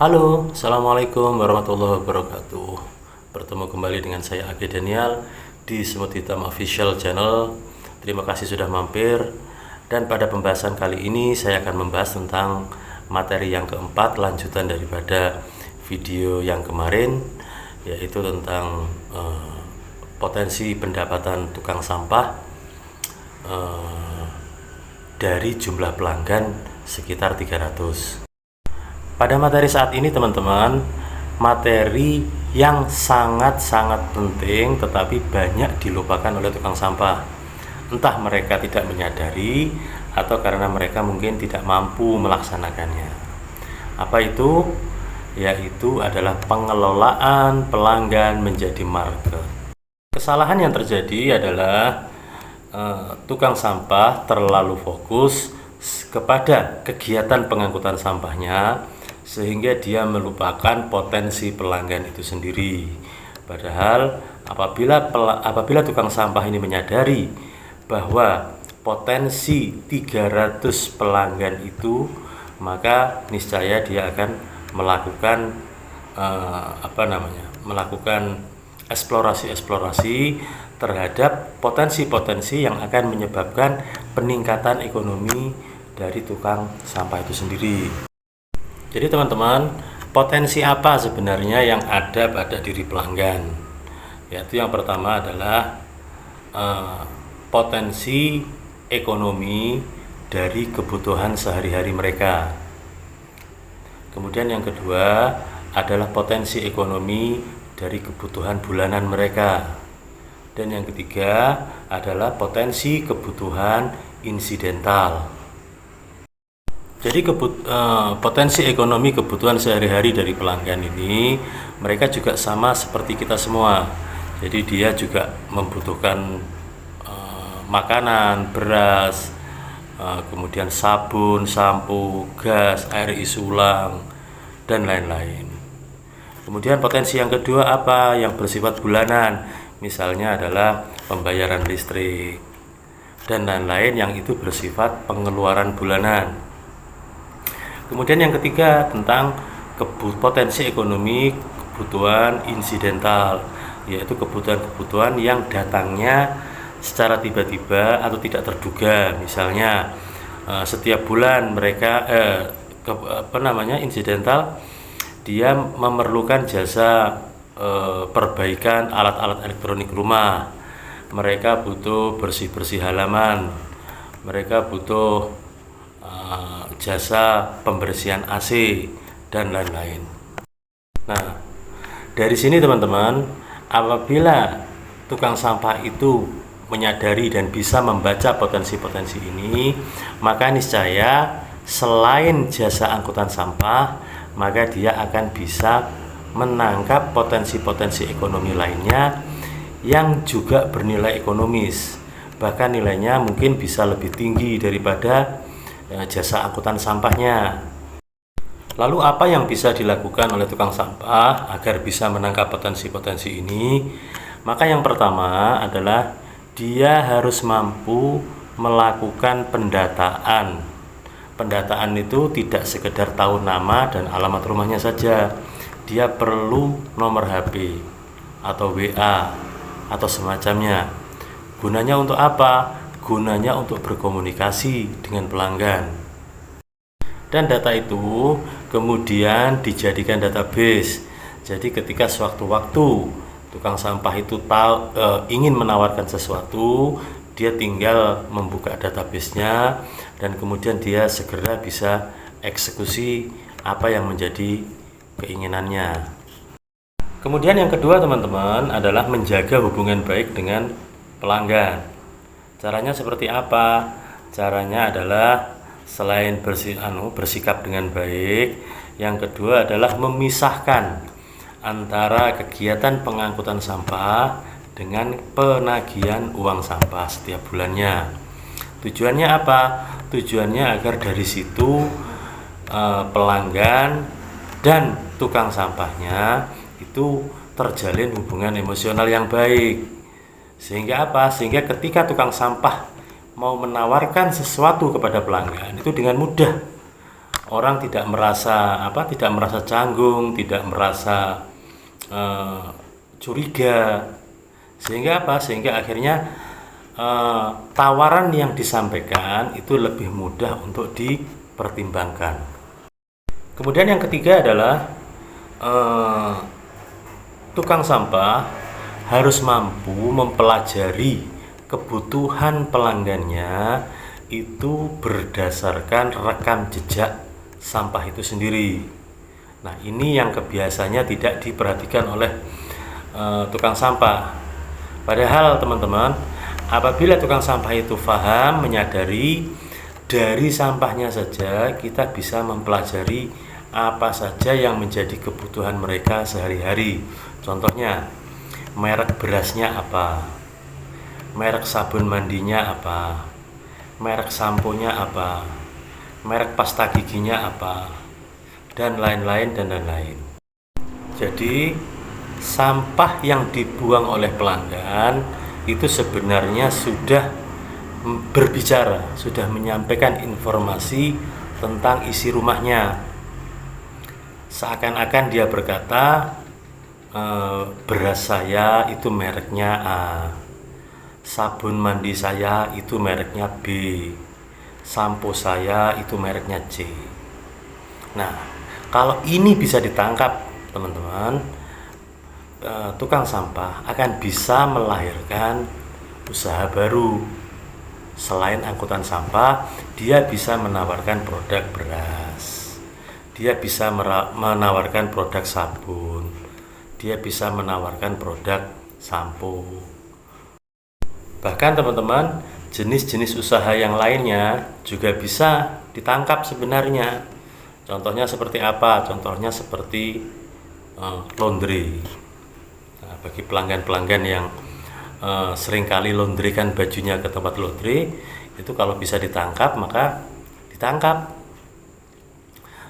Halo, Assalamualaikum warahmatullahi wabarakatuh. Bertemu kembali dengan saya Agi Daniel di Semut Hitam Official Channel. Terima kasih sudah mampir. Dan pada pembahasan kali ini saya akan membahas tentang materi yang keempat, lanjutan daripada video yang kemarin, yaitu tentang potensi pendapatan tukang sampah dari jumlah pelanggan sekitar 300. Pada materi saat ini teman-teman, materi yang sangat-sangat penting tetapi banyak dilupakan oleh tukang sampah. Entah mereka tidak menyadari atau karena mereka mungkin tidak mampu melaksanakannya. Apa itu? Yaitu adalah pengelolaan pelanggan menjadi market. Kesalahan yang terjadi adalah tukang sampah terlalu fokus kepada kegiatan pengangkutan sampahnya, sehingga dia melupakan potensi pelanggan itu sendiri. Padahal apabila tukang sampah ini menyadari bahwa potensi 300 pelanggan itu, maka niscaya dia akan melakukan melakukan eksplorasi terhadap potensi-potensi yang akan menyebabkan peningkatan ekonomi dari tukang sampah itu sendiri. Jadi teman-teman, potensi apa sebenarnya yang ada pada diri pelanggan? Yaitu yang pertama adalah potensi ekonomi dari kebutuhan sehari-hari mereka. Kemudian yang kedua adalah potensi ekonomi dari kebutuhan bulanan mereka. Dan yang ketiga adalah potensi kebutuhan insidental. Jadi potensi ekonomi kebutuhan sehari-hari dari pelanggan ini, mereka juga sama seperti kita semua. Jadi dia juga membutuhkan makanan, beras, kemudian sabun, sampo, gas, air isi ulang, dan lain-lain. Kemudian potensi yang kedua apa? Yang bersifat bulanan, misalnya adalah pembayaran listrik dan lain-lain yang itu bersifat pengeluaran bulanan. Kemudian yang ketiga tentang potensi ekonomi kebutuhan insidental, yaitu kebutuhan-kebutuhan yang datangnya secara tiba-tiba atau tidak terduga. Misalnya setiap bulan mereka insidental, dia memerlukan jasa perbaikan alat-alat elektronik rumah. Mereka butuh bersih-bersih halaman, mereka butuh jasa pembersihan AC dan lain-lain. Nah, dari sini teman-teman, apabila tukang sampah itu menyadari dan bisa membaca potensi-potensi ini, maka niscaya selain jasa angkutan sampah, maka dia akan bisa menangkap potensi-potensi ekonomi lainnya yang juga bernilai ekonomis. Bahkan nilainya mungkin bisa lebih tinggi daripada jasa angkutan sampahnya. Lalu apa yang bisa dilakukan oleh tukang sampah agar bisa menangkap potensi-potensi ini? Maka yang pertama adalah dia harus mampu melakukan pendataan. Pendataan itu tidak sekedar tahu nama dan alamat rumahnya saja. Dia perlu nomor HP atau WA atau semacamnya. Gunanya untuk apa? Gunanya untuk berkomunikasi dengan pelanggan. Dan data itu kemudian dijadikan database. Jadi ketika sewaktu-waktu tukang sampah itu ingin menawarkan sesuatu, dia tinggal membuka database-nya dan kemudian dia segera bisa eksekusi apa yang menjadi keinginannya. Kemudian yang kedua teman-teman adalah menjaga hubungan baik dengan pelanggan. Caranya seperti apa? Caranya adalah selain bersikap dengan baik, yang kedua adalah memisahkan antara kegiatan pengangkutan sampah dengan penagihan uang sampah setiap bulannya. Tujuannya apa? Tujuannya agar dari situ pelanggan dan tukang sampahnya itu terjalin hubungan emosional yang baik. Sehingga apa? Sehingga ketika tukang sampah mau menawarkan sesuatu kepada pelanggan itu dengan mudah. orang tidak merasa canggung, tidak merasa curiga, sehingga akhirnya tawaran yang disampaikan itu lebih mudah untuk dipertimbangkan. Kemudian yang ketiga adalah tukang sampah harus mampu mempelajari kebutuhan pelanggannya itu berdasarkan rekam jejak sampah itu sendiri. Nah, ini yang kebiasaannya tidak diperhatikan oleh tukang sampah. Padahal teman-teman, apabila tukang sampah itu paham, menyadari dari sampahnya saja kita bisa mempelajari apa saja yang menjadi kebutuhan mereka sehari-hari. Contohnya, merek berasnya apa, merek sabun mandinya apa, merek samponya apa, merek pasta giginya apa, dan lain-lain dan lain-lain. Jadi sampah yang dibuang oleh pelanggan itu sebenarnya sudah berbicara, sudah menyampaikan informasi tentang isi rumahnya. Seakan-akan dia berkata, beras saya itu mereknya A, sabun mandi saya itu mereknya B, sampo saya itu mereknya C. Nah, kalau ini bisa ditangkap teman-teman, tukang sampah akan bisa melahirkan usaha baru. Selain angkutan sampah, dia bisa menawarkan produk beras, dia bisa menawarkan produk sabun, dia bisa menawarkan produk sampo. Bahkan teman-teman, jenis-jenis usaha yang lainnya juga bisa ditangkap sebenarnya. Contohnya seperti apa? Contohnya seperti laundry. Nah, bagi pelanggan-pelanggan yang seringkali laundrykan bajunya ke tempat laundry, itu kalau bisa ditangkap maka ditangkap.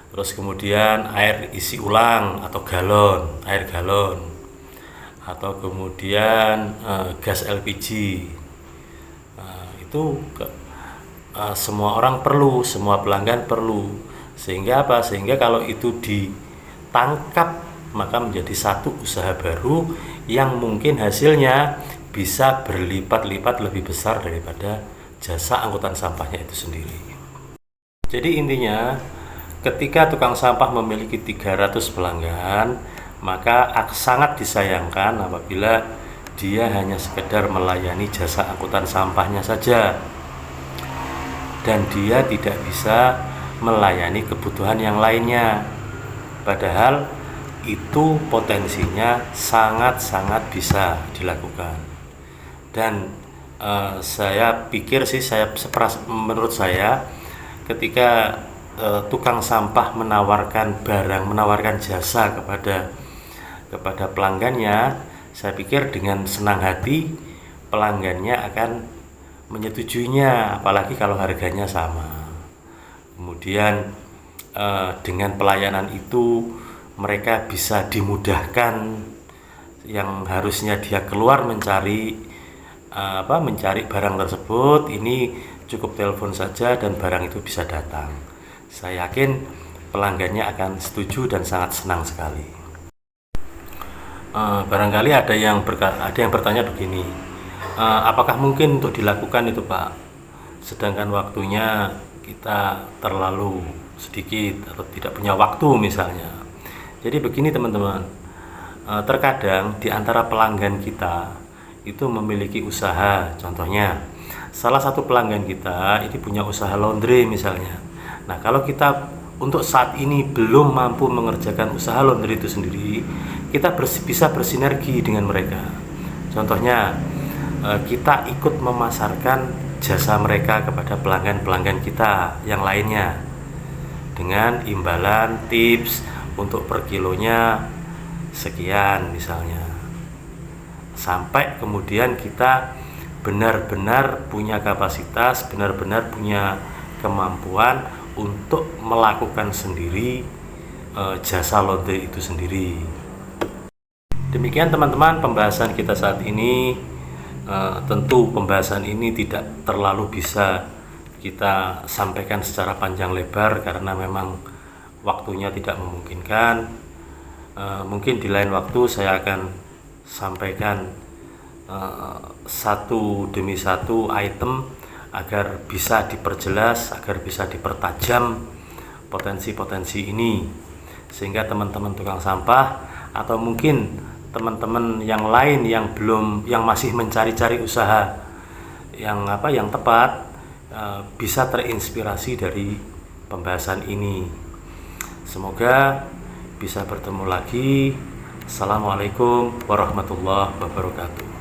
Terus kemudian air isi ulang atau air galon, atau kemudian gas LPG. Itu semua orang perlu, semua pelanggan perlu. Sehingga apa? Sehingga kalau itu ditangkap maka menjadi satu usaha baru yang mungkin hasilnya bisa berlipat-lipat lebih besar daripada jasa angkutan sampahnya itu sendiri. Jadi intinya, ketika tukang sampah memiliki 300 pelanggan, maka sangat disayangkan apabila dia hanya sekedar melayani jasa angkutan sampahnya saja dan dia tidak bisa melayani kebutuhan yang lainnya. Padahal itu potensinya sangat-sangat bisa dilakukan. Dan saya pikir sih, menurut saya, ketika tukang sampah menawarkan barang, menawarkan jasa kepada pelanggannya, saya pikir dengan senang hati pelanggannya akan menyetujuinya, apalagi kalau harganya sama. Kemudian dengan pelayanan itu mereka bisa dimudahkan, yang harusnya dia keluar mencari barang tersebut, ini cukup telepon saja dan barang itu bisa datang. Saya yakin pelanggannya akan setuju dan sangat senang sekali. Barangkali ada yang bertanya begini, apakah mungkin untuk dilakukan itu Pak, sedangkan waktunya kita terlalu sedikit atau tidak punya waktu misalnya. Jadi begini teman-teman, terkadang di antara pelanggan kita itu memiliki usaha. Contohnya, salah satu pelanggan kita ini punya usaha laundry misalnya. Nah, kalau kita untuk saat ini belum mampu mengerjakan usaha laundry itu sendiri, kita bisa bersinergi dengan mereka. Contohnya, kita ikut memasarkan jasa mereka kepada pelanggan-pelanggan kita yang lainnya dengan imbalan tips untuk per kilonya sekian misalnya, sampai kemudian kita benar-benar punya kapasitas, benar-benar punya kemampuan untuk melakukan sendiri jasa laundry itu sendiri. Demikian teman-teman pembahasan kita saat ini. Tentu pembahasan ini tidak terlalu bisa kita sampaikan secara panjang lebar karena memang waktunya tidak memungkinkan, mungkin di lain waktu saya akan sampaikan satu demi satu item agar bisa diperjelas, agar bisa dipertajam potensi-potensi ini, sehingga teman-teman tukang sampah atau mungkin teman-teman yang lain yang masih mencari-cari usaha yang tepat bisa terinspirasi dari pembahasan ini. Semoga bisa bertemu lagi. Assalamualaikum warahmatullahi wabarakatuh.